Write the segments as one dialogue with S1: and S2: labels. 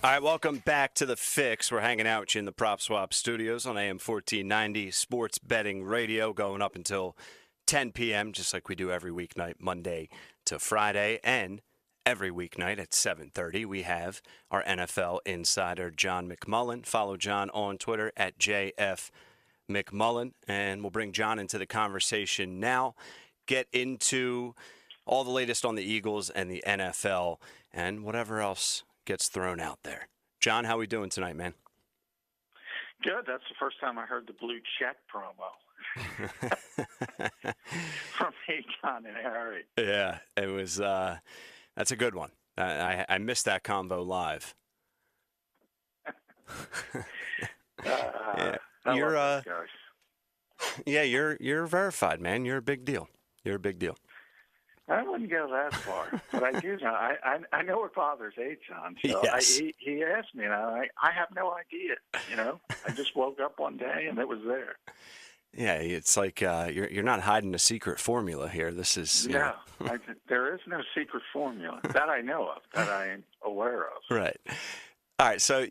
S1: All right, welcome back to The Fix. We're hanging out with you in the Prop Swap studios on AM 1490 Sports Betting Radio, going up until 10 p.m., just like we do every weeknight, Monday to Friday. And every weeknight at 7:30, we have our NFL insider, John McMullen. Follow John on Twitter at JF McMullen, and we'll bring John into the conversation now. Get into all the latest on the Eagles and the NFL and whatever else gets thrown out there. John, how we doing tonight, man?
S2: Good. That's the first time I heard the blue check promo from Akon and Harry.
S1: Yeah, it was. That's a good one. I missed that combo live. Yeah. You're verified, man. You're a big deal. You're a big deal.
S2: I wouldn't go that far, but I do know. I know what bothers John. So
S1: Yes.
S2: He asked me, and I have no idea. I just woke up one day and it was there.
S1: Yeah, it's like you're not hiding a secret formula here. This is
S2: there is no secret formula that I know of, that I am aware of.
S1: Right. All right. So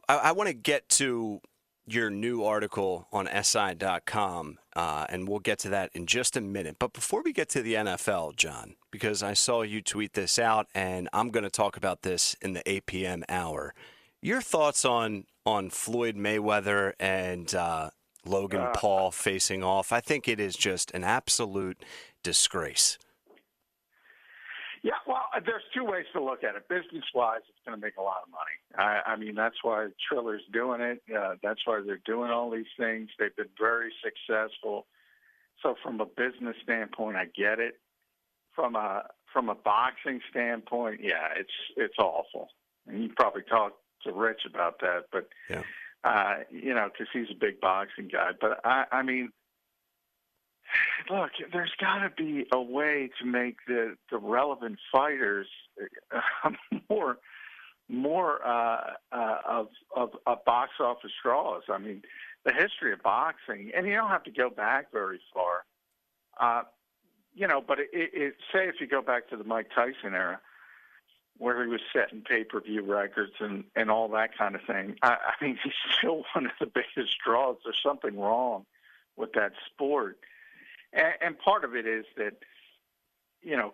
S1: I want to get to your new article on SI.com, and we'll get to that in just a minute. But before we get to the NFL, John, because I saw you tweet this out, and I'm going to talk about this in the 8 p.m. hour. Your thoughts on Floyd Mayweather and Logan Paul facing off? I think it is just an absolute disgrace.
S2: Yeah, well, there's two ways to look at it. Business-wise, it's going to make a lot of money. I mean, that's why Triller's doing it. That's why they're doing all these things. They've been very successful. So from a business standpoint, I get it. From a boxing standpoint, yeah, it's awful. And you probably talked to Rich about that, but
S1: yeah.
S2: Because he's a big boxing guy. But I mean, look, there's got to be a way to make the relevant fighters more of box office draws. I mean, the history of boxing, and you don't have to go back very far. But say if you go back to the Mike Tyson era, where he was setting pay-per-view records and all that kind of thing. I mean, he's still one of the biggest draws. There's something wrong with that sport. And part of it is that,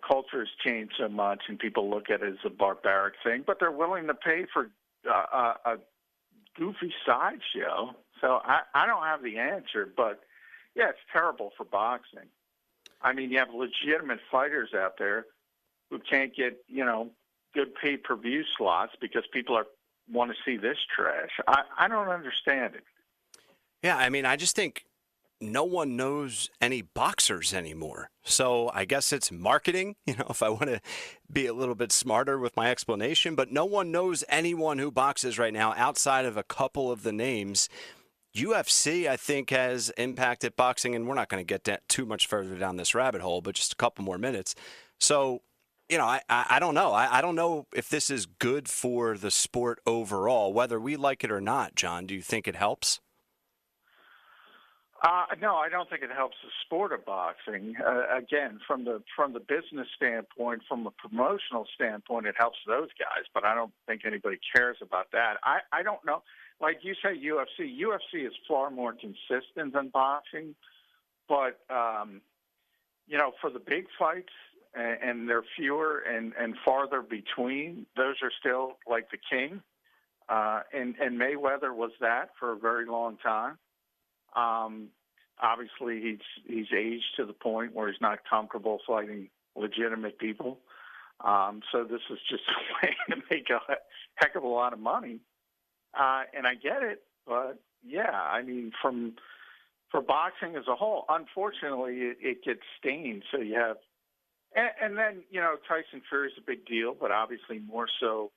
S2: culture has changed so much and people look at it as a barbaric thing, but they're willing to pay for a goofy sideshow. So I don't have the answer, but, yeah, it's terrible for boxing. I mean, you have legitimate fighters out there who can't get, good pay-per-view slots because people want to see this trash. I don't understand it.
S1: Yeah, I mean, I just think no one knows any boxers anymore. So I guess it's marketing, if I want to be a little bit smarter with my explanation. But no one knows anyone who boxes right now outside of a couple of the names. UFC, I think, has impacted boxing, and we're not going to get too much further down this rabbit hole, but just a couple more minutes. So, I don't know. I don't know if this is good for the sport overall, whether we like it or not. John, do you think it helps?
S2: No, I don't think it helps the sport of boxing. Again, from the business standpoint, from a promotional standpoint, it helps those guys, but I don't think anybody cares about that. I don't know. Like you say, UFC is far more consistent than boxing, but, for the big fights, and they're fewer and farther between, those are still like the king. And Mayweather was that for a very long time. Obviously, he's aged to the point where he's not comfortable fighting legitimate people. So this is just a way to make a heck of a lot of money. And I get it, but yeah, I mean, for boxing as a whole, unfortunately, it gets stained. So you have, and then, Tyson Fury is a big deal, but obviously more so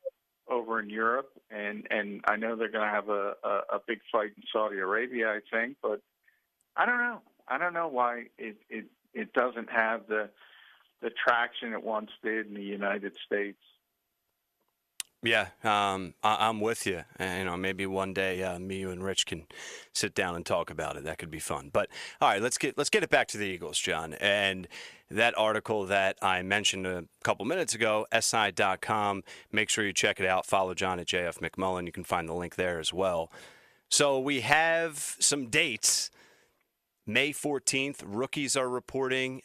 S2: over in Europe. And I know they're going to have a big fight in Saudi Arabia, I think, but I don't know. I don't know why it doesn't have the traction it once did in the United States.
S1: Yeah, I'm with you. Maybe one day me, you, and Rich can sit down and talk about it. That could be fun. But all right, let's get it back to the Eagles, John. And that article that I mentioned a couple minutes ago, SI.com. Make sure you check it out. Follow John at JF McMullen. You can find the link there as well. So we have some dates. May 14th, rookies are reporting.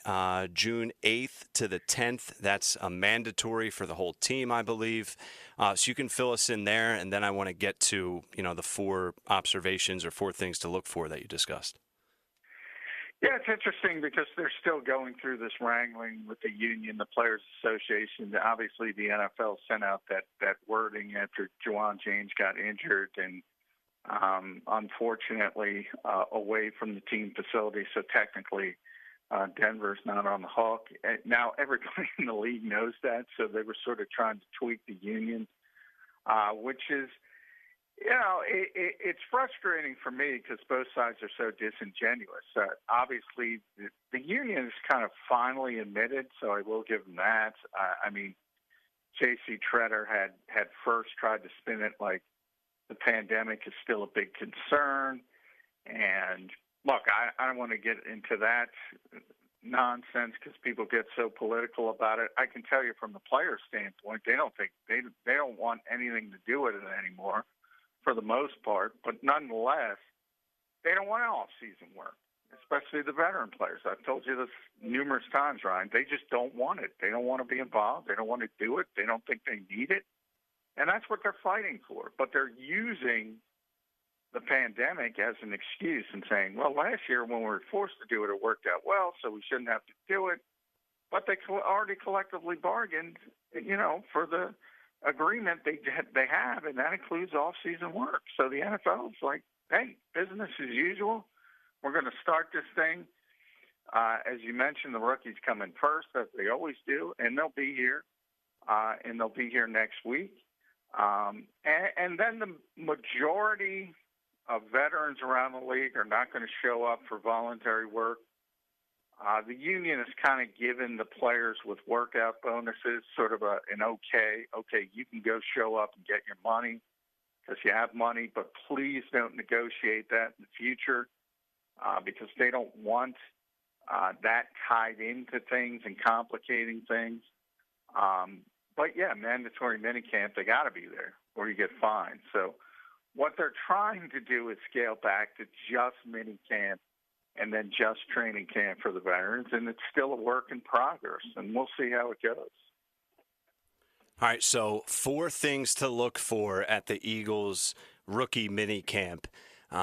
S1: June 8th to the 10th, that's a mandatory for the whole team, I believe. So you can fill us in there, and then I want to get to, the 4 observations or 4 things to look for that you discussed.
S2: Yeah, it's interesting because they're still going through this wrangling with the union, the Players Association. Obviously, the NFL sent out that wording after Juwan James got injured and unfortunately away from the team facility. So technically, Denver's not on the hook. Now, everybody in the league knows that, so they were sort of trying to tweak the union, which is, it's frustrating for me because both sides are so disingenuous. Obviously, the union is kind of finally admitted, so I will give them that. I mean, J.C. Treader had first tried to spin it like the pandemic is still a big concern. And look, I don't want to get into that nonsense because people get so political about it. I can tell you from the player standpoint, they don't want anything to do with it anymore for the most part. But nonetheless, they don't want off-season work, especially the veteran players. I've told you this numerous times, Ryan. They just don't want it. They don't want to be involved. They don't want to do it. They don't think they need it. And that's what they're fighting for. But they're using the pandemic as an excuse and saying, well, last year when we were forced to do it, it worked out well, so we shouldn't have to do it. But they already collectively bargained, for the agreement they have, and that includes off-season work. So the NFL is like, hey, business as usual. We're going to start this thing. As you mentioned, the rookies come in first, as they always do, and they'll be here. And they'll be here next week. And then the majority of veterans around the league are not going to show up for voluntary work. The union has kind of given the players with workout bonuses sort of an okay, you can go show up and get your money because you have money, but please don't negotiate that in the future because they don't want that tied into things and complicating things. But, yeah, mandatory minicamp, they got to be there or you get fined. So what they're trying to do is scale back to just minicamp and then just training camp for the veterans, and it's still a work in progress, and we'll see how it goes.
S1: All right, so 4 things to look for at the Eagles rookie minicamp.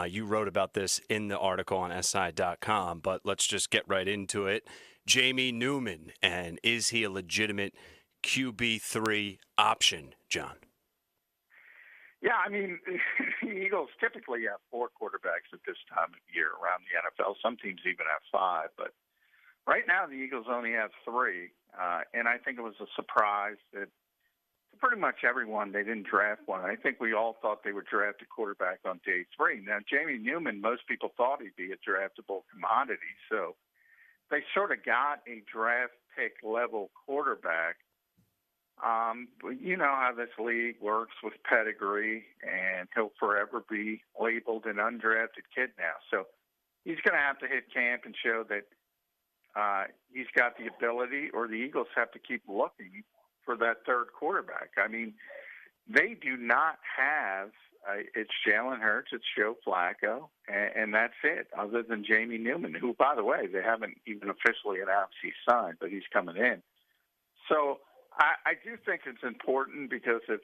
S1: You wrote about this in the article on SI.com, but let's just get right into it. Jamie Newman, and is he a legitimate QB3 option, John?
S2: Yeah, I mean, the Eagles typically have 4 quarterbacks at this time of year around the NFL. Some teams even have 5, but right now the Eagles only have 3, and I think it was a surprise that pretty much everyone, they didn't draft one. I think we all thought they would draft a quarterback on day 3. Now, Jamie Newman, most people thought he'd be a draftable commodity, so they sort of got a draft pick level quarterback. But you know how this league works with pedigree, and he'll forever be labeled an undrafted kid now. So he's going to have to hit camp and show that he's got the ability, or the Eagles have to keep looking for that third quarterback. I mean, they do not have it's Jalen Hurts, it's Joe Flacco, and that's it, other than Jamie Newman, who, by the way, they haven't even officially announced he's signed, but he's coming in. So I do think it's important because if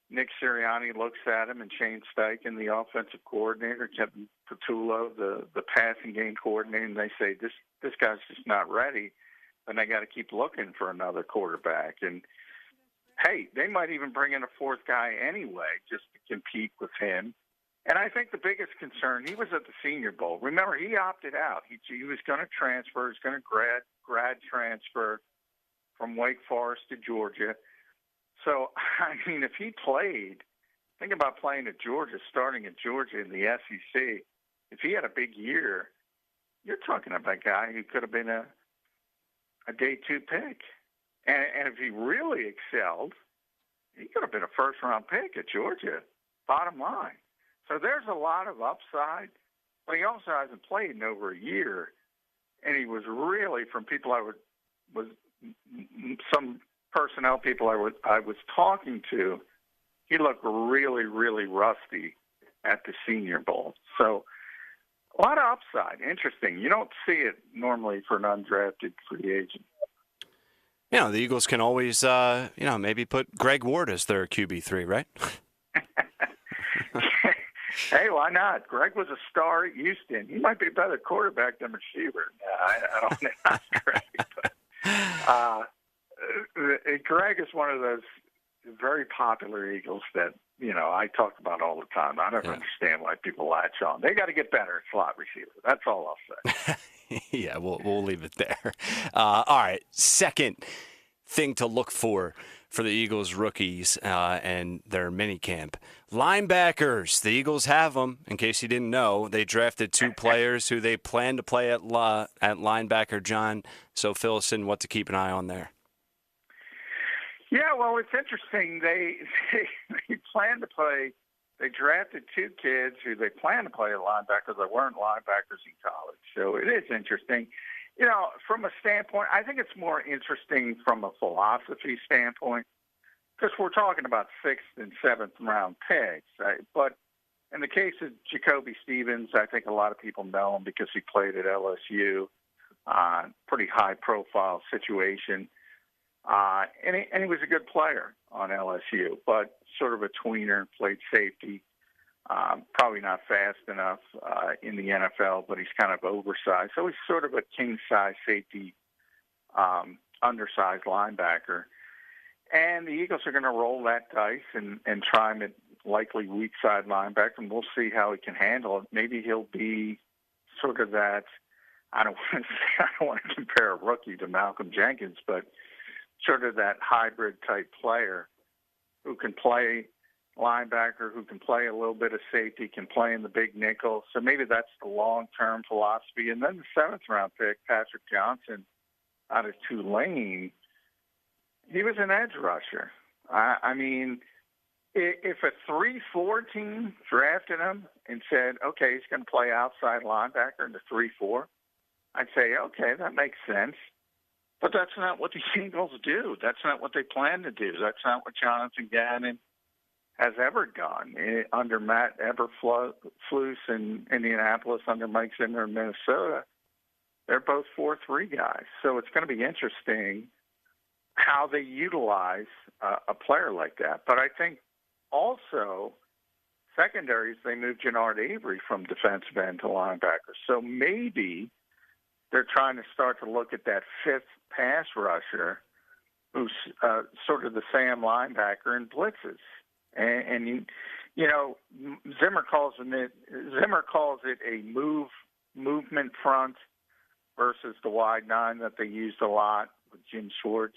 S2: Nick Sirianni looks at him and Shane Steichen, the offensive coordinator, Kevin Patullo, the passing game coordinator, and they say this guy's just not ready, then they got to keep looking for another quarterback. And hey, they might even bring in a 4th guy anyway just to compete with him. And I think the biggest concern, he was at the Senior Bowl. Remember, he opted out. He was going to transfer. He's going to grad transfer from Wake Forest to Georgia. So, I mean, if he played, think about playing at Georgia, starting at Georgia in the SEC. If he had a big year, you're talking about a guy who could have been a day 2 pick. And if he really excelled, he could have been a first-round pick at Georgia, bottom line. So there's a lot of upside, but he also hasn't played in over a year. And he was really, from people some personnel people I was talking to, he looked really, really rusty at the Senior Bowl. So a lot of upside. Interesting. You don't see it normally for an undrafted free agent.
S1: The Eagles can always, maybe put Greg Ward as their QB3, right?
S2: Hey, why not? Greg was a star at Houston. He might be a better quarterback than receiver. I don't know. Not Greg. Greg is one of those very popular Eagles that, I talk about all the time. I don't understand why people latch on. They got to get better at slot receiver. That's all I'll say.
S1: Yeah, we'll leave it there. All right, second thing to look for the Eagles rookies and their mini camp. Linebackers, the Eagles have them. In case you didn't know, they drafted 2 players who they plan to play at linebacker, John. So fill us in what to keep an eye on there.
S2: Yeah, well, it's interesting. They plan to play. They drafted 2 kids who they plan to play at linebacker. They weren't linebackers in college. So it is interesting. From a standpoint, I think it's more interesting from a philosophy standpoint because we're talking about 6th and 7th round picks. Right? But in the case of JAKIB Stevens, I think a lot of people know him because he played at LSU, pretty high-profile situation. And he was a good player on LSU, but sort of a tweener, played safety. Probably not fast enough in the NFL, but he's kind of oversized. So he's sort of a king-size safety, undersized linebacker. And the Eagles are going to roll that dice and try him at likely weak side linebacker, and we'll see how he can handle it. Maybe he'll be sort of that, I don't want to compare a rookie to Malcolm Jenkins, but sort of that hybrid type player who can play linebacker, who can play a little bit of safety, can play in the big nickel. So maybe that's the long-term philosophy. And then the 7th round pick, Patrick Johnson out of Tulane, he was an edge rusher. I mean, if a 3-4 team drafted him and said, okay, he's going to play outside linebacker in the 3-4, I'd say, okay, that makes sense. But that's not what the Eagles do. That's not what they plan to do. That's not what Jonathan Gannon has ever done. Under Matt Eberflus in Indianapolis, under Mike Zimmer in Minnesota, they're both 4-3 guys. So it's going to be interesting how they utilize a player like that. But I think also secondaries, they moved Jannard Avery from defensive end to linebacker. So maybe they're trying to start to look at that 5th pass rusher who's sort of the Sam linebacker and blitzes. And Zimmer calls it a movement front versus the wide 9 that they used a lot with Jim Schwartz.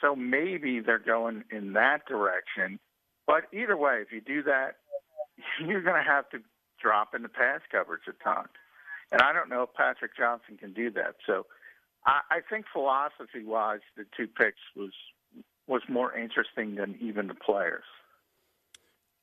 S2: So maybe they're going in that direction. But either way, if you do that, you're going to have to drop into pass coverage at times. And I don't know if Patrick Johnson can do that. So I think philosophy-wise, the 2 picks was more interesting than even the players.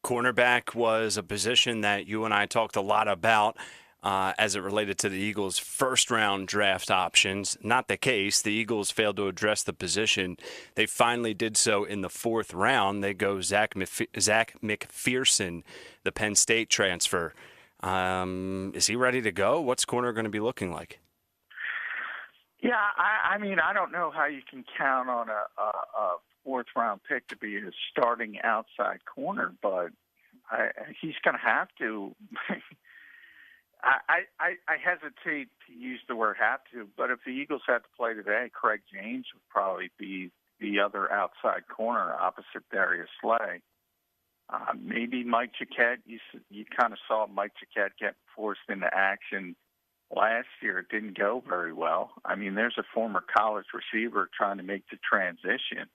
S1: Cornerback was a position that you and I talked a lot about as it related to the Eagles' first-round draft options. Not the case. The Eagles failed to address the position. They finally did so in the 4th round. They go Zach McPherson, the Penn State transfer. Is he ready to go? What's corner going to be looking like?
S2: Yeah, I mean, I don't know how you can count on a 4th round pick to be a starting outside corner, but he's going to have to. I hesitate to use the word have to, but if the Eagles had to play today, Craig James would probably be the other outside corner opposite Darius Slay. Maybe Mike Jacquet. You kind of saw Mike Jacquet get forced into action last year. It didn't go very well. I mean, there's a former college receiver trying to make the transition.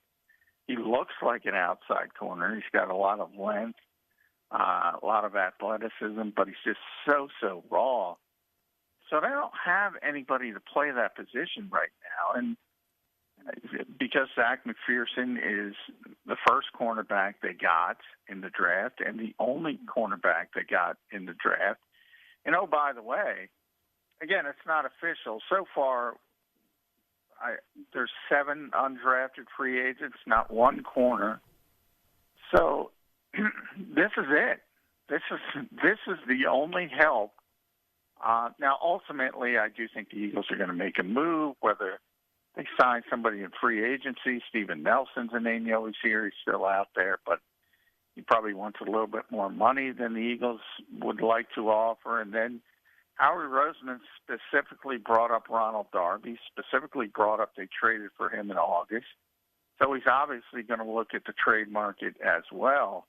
S2: He looks like an outside corner. He's got a lot of length, a lot of athleticism, but he's just so raw. So they don't have anybody to play that position right now. And because Zach McPherson is the first cornerback they got in the draft and the only cornerback they got in the draft. And, oh, by the way, again, it's not official. So far, there's 7 undrafted free agents, not one corner. So this is it. This is the only help. Now, ultimately, I do think the Eagles are going to make a move, whether they sign somebody in free agency. Steven Nelson's a name you always hear. He's still out there, but he probably wants a little bit more money than the Eagles would like to offer. And then Howie Roseman specifically brought up Ronald Darby, specifically brought up they traded for him in August. So he's obviously going to look at the trade market as well.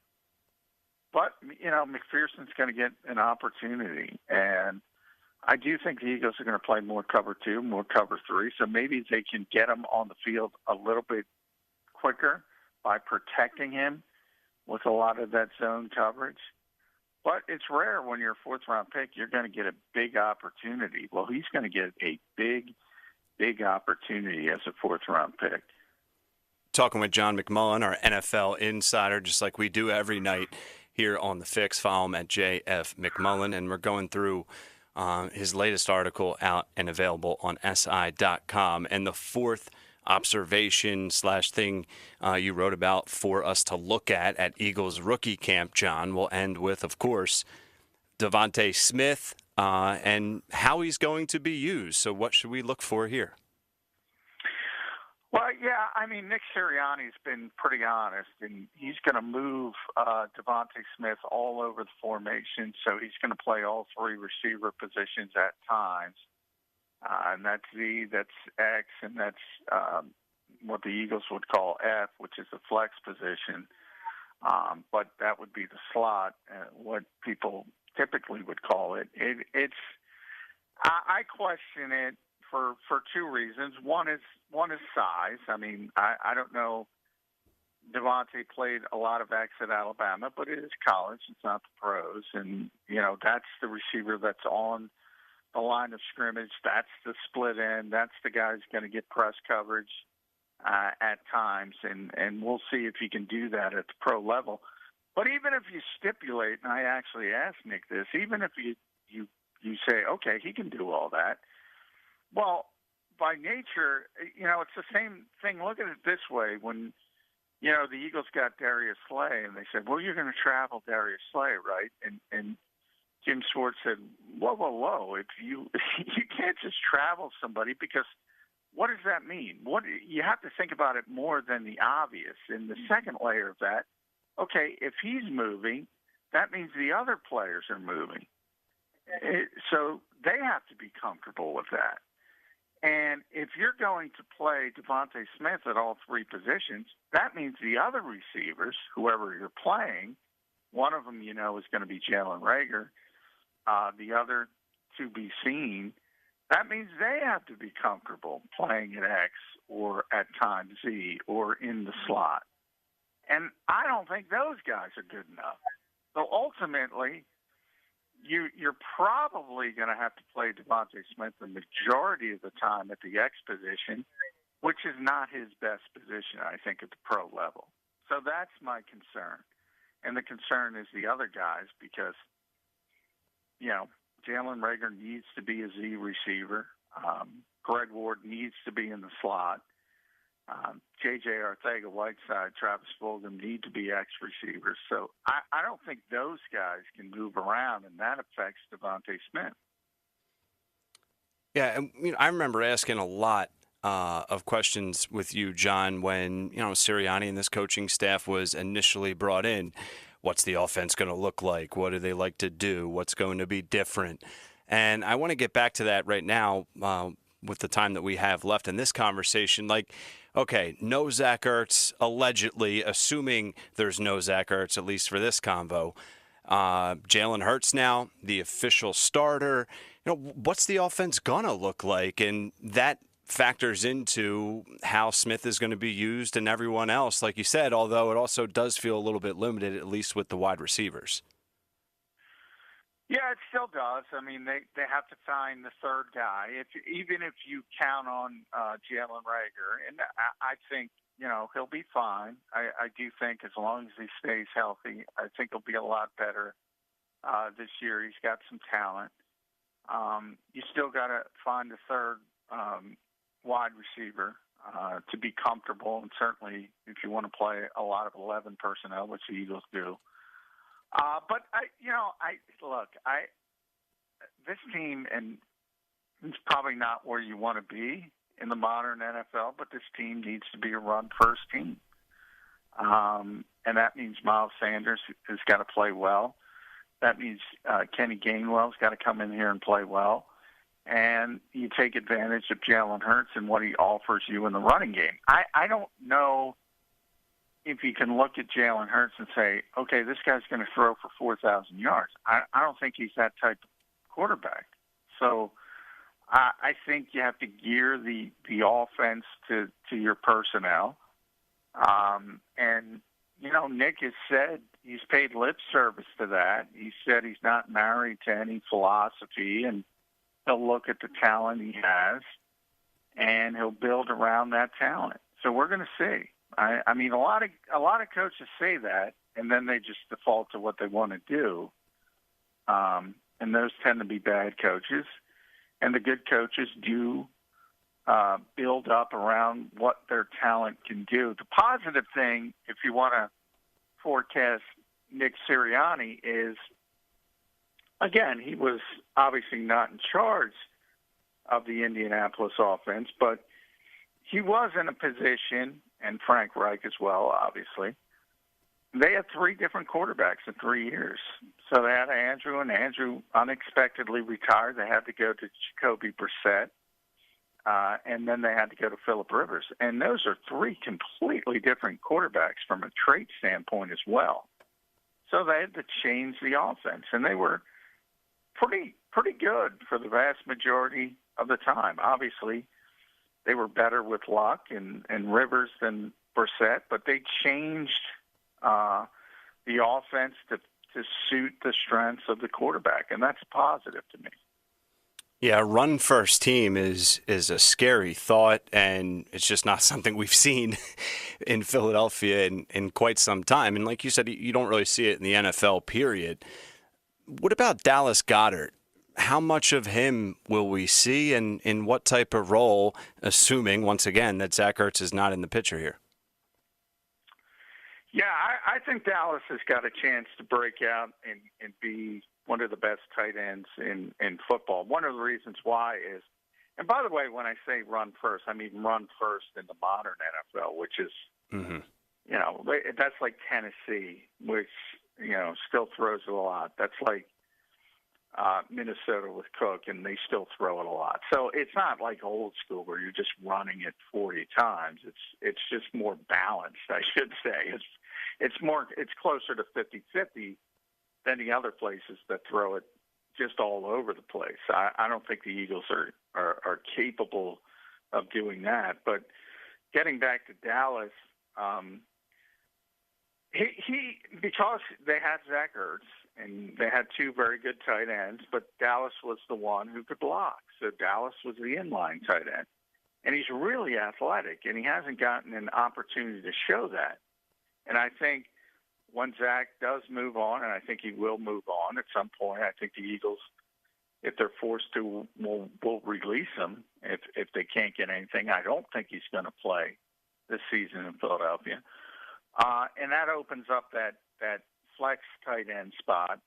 S2: But, McPherson's going to get an opportunity. And I do think the Eagles are going to play more cover 2, more cover 3. So maybe they can get him on the field a little bit quicker by protecting him with a lot of that zone coverage. But it's rare when you're a 4th-round pick, you're going to get a big opportunity. Well, he's going to get a big opportunity as a 4th-round pick.
S1: Talking with John McMullen, our NFL insider, just like we do every night here on The Fix. Follow him at JF McMullen, and we're going through his latest article out and available on SI.com. And the 4th observation / thing you wrote about for us to look at Eagles rookie camp, John, will end with, of course, Devonta Smith and how he's going to be used. So what should we look for here?
S2: Well, yeah, Nick Sirianni's been pretty honest, and he's going to move Devonta Smith all over the formation, so he's going to play all 3 receiver positions at times. And that's Z, that's X, and that's what the Eagles would call F, which is the flex position. But that would be the slot, what people typically would call it. I question it for 2 reasons. One is size. I don't know. Devontae played a lot of X at Alabama, but it is college. It's not the pros. And, that's the receiver that's on the line of scrimmage. That's the split end. That's the guy who's going to get press coverage at times. And we'll see if he can do that at the pro level. But even if you stipulate, and I actually asked Nick this, even if you say, okay, he can do all that, well, by nature, it's the same thing. Look at it this way. When, the Eagles got Darius Slay, and they said, well, you're going to travel Darius Slay, right? And Jim Schwartz said, whoa. If you can't just travel somebody, because what does that mean? You have to think about it more than the obvious. And the second layer of that, okay, if he's moving, that means the other players are moving. So they have to be comfortable with that. And if you're going to play Devonta Smith at all 3 positions, that means the other receivers, whoever you're playing, one of them, is going to be Jalen Reagor, the other to be seen. That means they have to be comfortable playing at X or at times Z or in the slot. And I don't think those guys are good enough. So ultimately, you're probably going to have to play Devonta Smith the majority of the time at the X position, which is not his best position, I think, at the pro level. So that's my concern. And the concern is the other guys because, Jalen Reagor needs to be a Z receiver. Greg Ward needs to be in the slot. J.J. Arcega-Whiteside, Travis Fulgham need to be X receivers. So I don't think those guys can move around, and that affects Devonta Smith.
S1: Yeah, and I remember asking a lot of questions with you, John, when Sirianni and this coaching staff was initially brought in. What's the offense going to look like? What do they like to do? What's going to be different? And I want to get back to that right now with the time that we have left in this conversation. Okay, no Zach Ertz, allegedly, assuming there's no Zach Ertz, at least for this convo. Jalen Hurts now, the official starter. What's the offense going to look like? And that factors into how Smith is going to be used and everyone else, like you said, although it also does feel a little bit limited, at least with the wide receivers.
S2: Yeah, it still does. I mean, they have to find the third guy. Even if you count on Jalen Reagor, and I think he'll be fine. I do think as long as he stays healthy, I think he'll be a lot better this year. He's got some talent. You still got to find a third wide receiver to be comfortable, and certainly if you want to play a lot of 11 personnel, which the Eagles do. But this team, and it's probably not where you want to be in the modern NFL, but this team needs to be a run-first team. And that means Miles Sanders has got to play well. That means Kenny Gainwell's got to come in here and play well. And you take advantage of Jalen Hurts and what he offers you in the running game. I don't know if you can look at Jalen Hurts and say, okay, this guy's going to throw for 4,000 yards. I don't think he's that type of quarterback. So I think you have to gear the offense to your personnel. And, Nick has said he's paid lip service to that. He said he's not married to any philosophy, and he'll look at the talent he has, and he'll build around that talent. So we're going to see. I mean, a lot of coaches say that, and then they just default to what they want to do. And those tend to be bad coaches. And the good coaches do build up around what their talent can do. The positive thing, if you want to forecast Nick Sirianni, is, again, he was obviously not in charge of the Indianapolis offense, but he was in a position, and Frank Reich as well, obviously. They had 3 different quarterbacks in 3 years. So they had Andrew, and Andrew unexpectedly retired. They had to go to Jacoby Brissett, and then they had to go to Phillip Rivers. And those are 3 completely different quarterbacks from a trait standpoint as well. So they had to change the offense, and they were pretty good for the vast majority of the time. Obviously, they were better with Luck and Rivers than Brissett, but they changed the offense to suit the strengths of the quarterback, and that's positive to me.
S1: Yeah, a run-first team is a scary thought, and it's just not something we've seen in Philadelphia in quite some time. And like you said, you don't really see it in the NFL, period. What about Dallas Goedert? How much of him will we see, and in what type of role, assuming, once again, that Zach Ertz is not in the picture here?
S2: Yeah, I think Dallas has got a chance to break out and be one of the best tight ends in football. One of the reasons why is, and by the way, when I say run first, I mean run first in the modern NFL, which is, that's like Tennessee, which, still throws it a lot. That's like Minnesota with Cook, and they still throw it a lot. So it's not like old school where you're just running it 40 times. It's just more balanced, I should say. It's closer to 50-50 than the other places that throw it just all over the place. I don't think the Eagles are capable of doing that. But getting back to Dallas, he because they had Zach Ertz, and they had 2 very good tight ends, but Dallas was the one who could block. So Dallas was the inline tight end. And he's really athletic, and he hasn't gotten an opportunity to show that. And I think when Zach does move on, and I think he will move on at some point, I think the Eagles, if they're forced to, will release him if they can't get anything. I don't think he's going to play this season in Philadelphia. And that opens up that flex tight end spot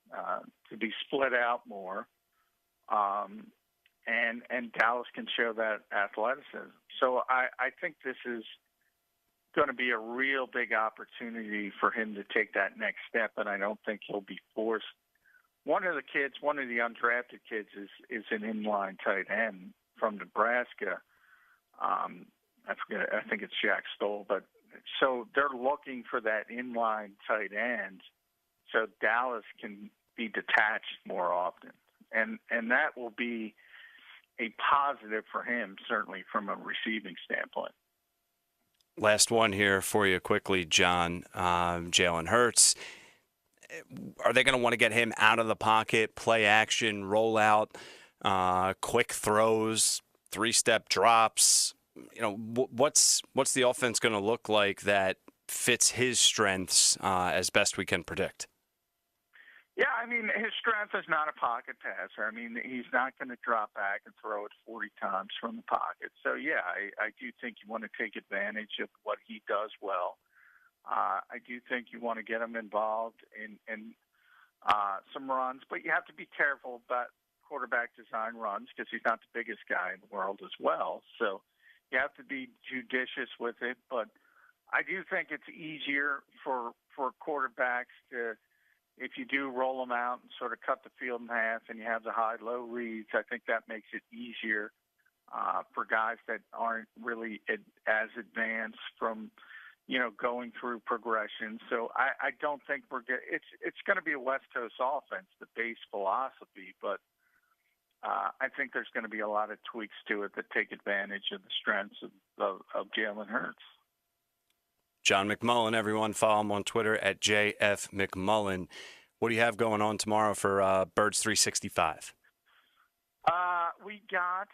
S2: to be split out more, and Dallas can show that athleticism. So I think this is going to be a real big opportunity for him to take that next step, and I don't think he'll be forced. One of the undrafted kids is an inline tight end from Nebraska. I think it's Jack Stoll, but so they're looking for that inline tight end so Dallas can be detached more often. And that will be a positive for him, certainly from a receiving standpoint.
S1: Last one here for you quickly, John. Jalen Hurts. Are they going to want to get him out of the pocket, play action, roll out, quick throws, 3-step drops? What's the offense going to look like that fits his strengths as best we can predict?
S2: Yeah, I mean, his strength is not a pocket passer. I mean, he's not going to drop back and throw it 40 times from the pocket. So, yeah, I do think you want to take advantage of what he does well. I do think you want to get him involved in some runs, but you have to be careful about quarterback design runs because he's not the biggest guy in the world as well. So you have to be judicious with it. But I do think it's easier for quarterbacks to, if you do roll them out and sort of cut the field in half and you have the high-low reads, I think that makes it easier for guys that aren't really as advanced from, going through progression. So I don't think it's going to be a West Coast offense, the base philosophy, but I think there's going to be a lot of tweaks to it that take advantage of the strengths of Jalen Hurts.
S1: John McMullen, everyone. Follow him on Twitter at JFMcMullen. What do you have going on tomorrow for Birds 365?
S2: We got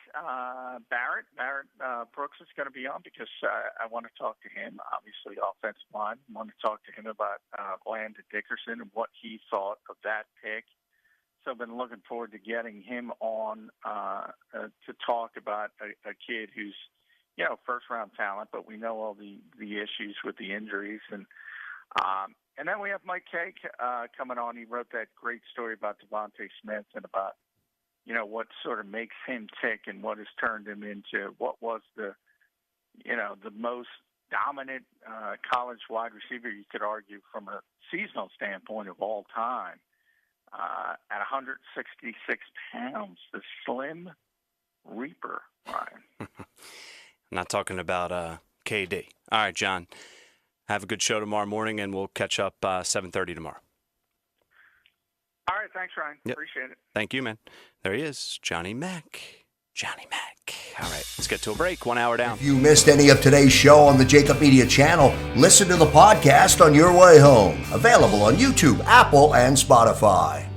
S2: Barrett. Barrett Brooks is going to be on because I want to talk to him, obviously offensive line. I want to talk to him about Landon Dickerson and what he thought of that pick. So I've been looking forward to getting him on to talk about a kid who's, first-round talent, but we know all the issues with the injuries. And then we have Mike Cake coming on. He wrote that great story about Devonta Smith and about, what sort of makes him tick and what has turned him into what was the most dominant college wide receiver, you could argue, from a seasonal standpoint of all time. At 166 pounds, the Slim Reaper, Ryan.
S1: Not talking about KD. All right, John. Have a good show tomorrow morning, and we'll catch up 7:30 tomorrow.
S2: All right, thanks, Ryan.
S1: Yep.
S2: Appreciate it.
S1: Thank you, man. There he is, Johnny Mack. Johnny Mack. All right, let's get to a break. 1 hour down.
S3: If you missed any of today's show on the JAKIB Media channel, listen to the podcast on your way home. Available on YouTube, Apple, and Spotify.